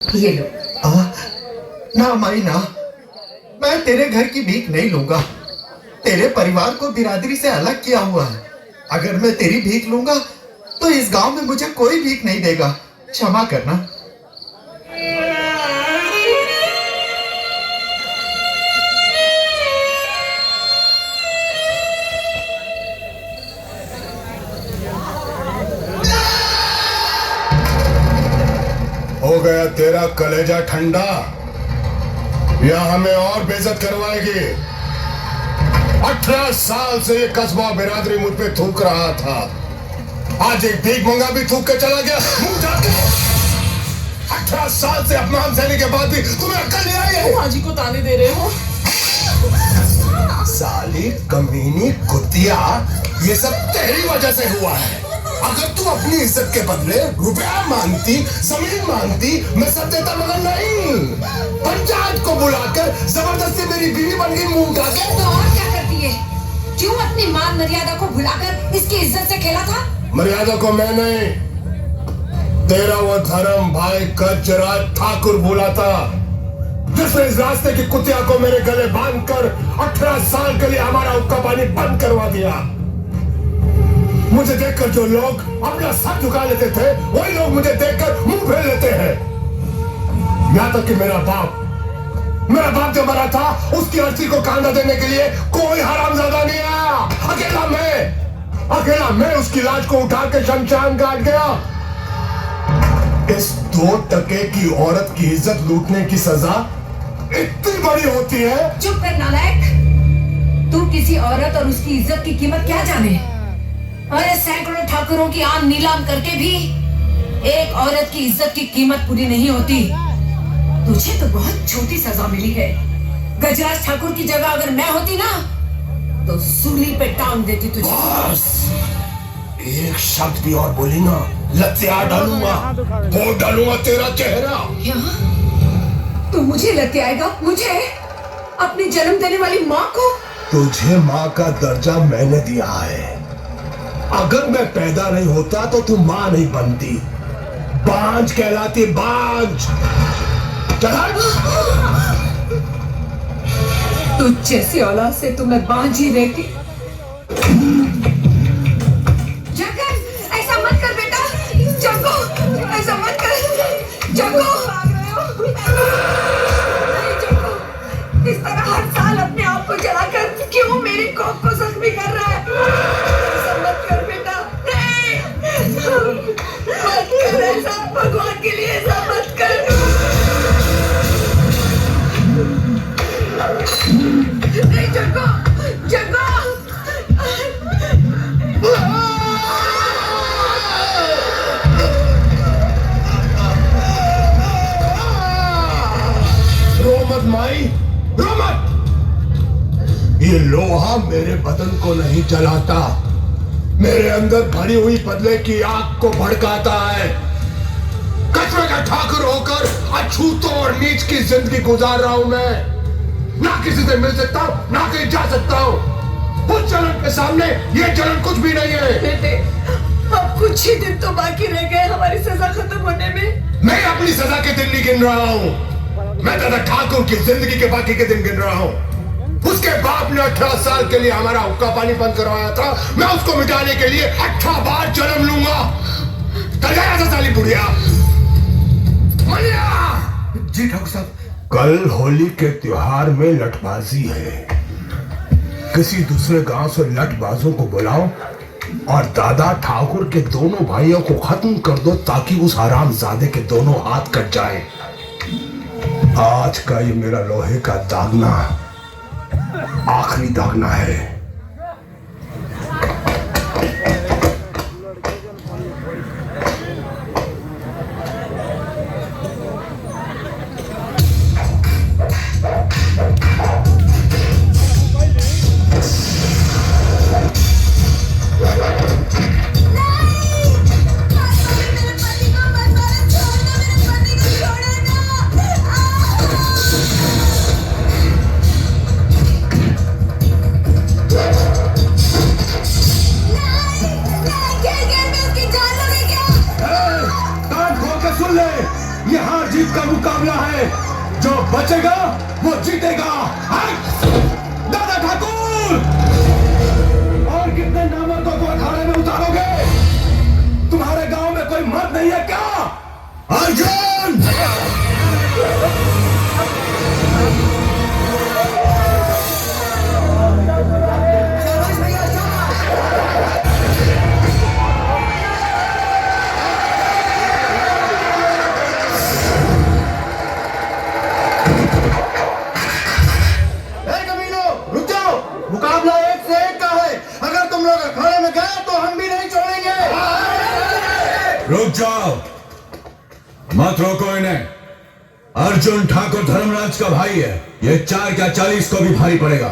ये लो। ना माई ना, मैं तेरे घर की भीख नहीं लूंगा। तेरे परिवार को बिरादरी से अलग किया हुआ है। अगर मैं तेरी भीख लूंगा तो इस गांव में मुझे कोई भीख नहीं देगा। क्षमा करना। हो गया तेरा कलेजा ठंडा, या हमें और बेइज्जत करवाएगी? 18 साल से ये कस्बा बिरादरी मुझ पे थूक रहा था। आज एक भीख मंगा भी थूक के चला गया मुंह ढाके। 18 साल से अपमान सहने के बाद भी तुम्हें अक्ल नहीं आई है? माँ जी को ताने दे रहे हो? साली कमीनी कुतिया, ये सब तेरी वजह से हुआ है। अगर तू अपनी इज्जत के बदले रुपया मांगती, जमीन मांगती, मैं सब देता, मगर नहीं। पंचायत को बुलाकर जबरदस्ती मेरी बीवी बन गई मुंह उठा के। तो और क्या करती है? क्यों अपनी मान मर्यादा को भुलाकर इसकी इज्जत से खेला था? मर्यादा को मैं नहीं, तेरा वो धर्म भाई गजराज ठाकुर बोला था, जिसने इस रास्ते की कुतिया को मेरे गले बांधकर 18 साल के लिए हमारा हुक्का पानी बंद करवा दिया। मुझे देखकर जो लोग अपना सर झुका लेते थे, वही लोग मुझे देखकर मुंह फेर लेते हैं। यहां तक कि मेरा बाप जब मरा था, उसकी अर्थी को कांधा देने के लिए कोई हरामजादा नहीं आया। अकेला मैं उसकी लाश को उठा के शमशान घाट गया। इस 2 टके की औरत की इज्जत लूटने की सजा इतनी बड़ी होती है? चुप कर नालायक। तू किसी औरत और उसकी इज्जत की कीमत क्या जाने? अरे सैकड़ों ठाकुरों की आम नीलाम करके भी एक औरत की इज्जत की कीमत पूरी नहीं होती। तुझे तो बहुत छोटी सजा मिली है। गजराज ठाकुर की जगह अगर मैं होती ना, तो सूली पे टांग देती तुझे। बस एक शब्द भी और बोली ना, लत्या डालूंगा, वो डालूंगा तेरा चेहरा। क्या तू मुझे लेते आएगा? मुझे? अपनी जन्म देने वाली माँ को? तुझे माँ का दर्जा मैंने दिया है। अगर मैं पैदा नहीं होता तो तू माँ नहीं बनती, बांझ कहलाती, बांझ। तुझ जैसी औलाद से तो मैं बांझ ही रहती। जगन, ऐसा मत कर बेटा। जगो, ऐसा मत कर। जगो, नहीं जगो, इस तरह हर साल अपने आप को जलाकर क्यों मेरी कोख को जख्मी कर रहा है? ऐसा मत कर बेटा, नहीं, मत कर ऐसा। भगवान के लिए ऐसा मत कर। नहीं जगो, जगो। रो मत माई, रो मत। ये लोहा मेरे बदन को नहीं जलाता, मेरे अंदर भरी हुई बदले की आग को भड़काता है। कचरे का ठाकुर होकर अछूतों और नीच की जिंदगी गुजार रहा हूं मैं। ना किसी से मिल सकता हूं, ना कहीं जा सकता हूं। उस जलन के सामने ये जलन कुछ भी नहीं है। बेटे, अब कुछ ही दिन तो बाकी रह गए हमारी सजा खत्म होने में। मैं अपनी सजा के दिन नहीं गिन रहा हूं, मैं दादा ठाकुर की जिंदगी के बाकी के दिन गिन रहा हूं। उसके बाप ने 18 साल के लिए हमारा हुक्का पानी बंद करवाया था, मैं उसको मिटाने के लिए 18 बार जन्म लूंगा। तैयार था साली बुढ़िया? जी ठाकुर साहब। कल होली के त्योहार में लठबाजी है। किसी दूसरे गांव से लठबाजों को बुलाओ और दादा ठाकुर के दोनों भाइयों को खत्म कर दो, ताकि उस हरामजादे के दोनों हाथ कट जाएं। आज का ये मेरा लोहे का दागना आखिरी दागना है। मुकाबला है, जो बचेगा वो जीतेगा। दादा ठाकुर, और कितने नामर्दों को अखाड़े में उतारोगे? तुम्हारे गांव में कोई मर्द नहीं है क्या? अर्जुन! मुकाबला एक से एक का है। अगर तुम लोग अखाड़े में गए तो हम भी नहीं छोड़ेंगे। रुक जाओ, मत रोको इन्हें। अर्जुन ठाकुर धर्मराज का भाई है, ये 4 क्या 40 को भी भारी पड़ेगा।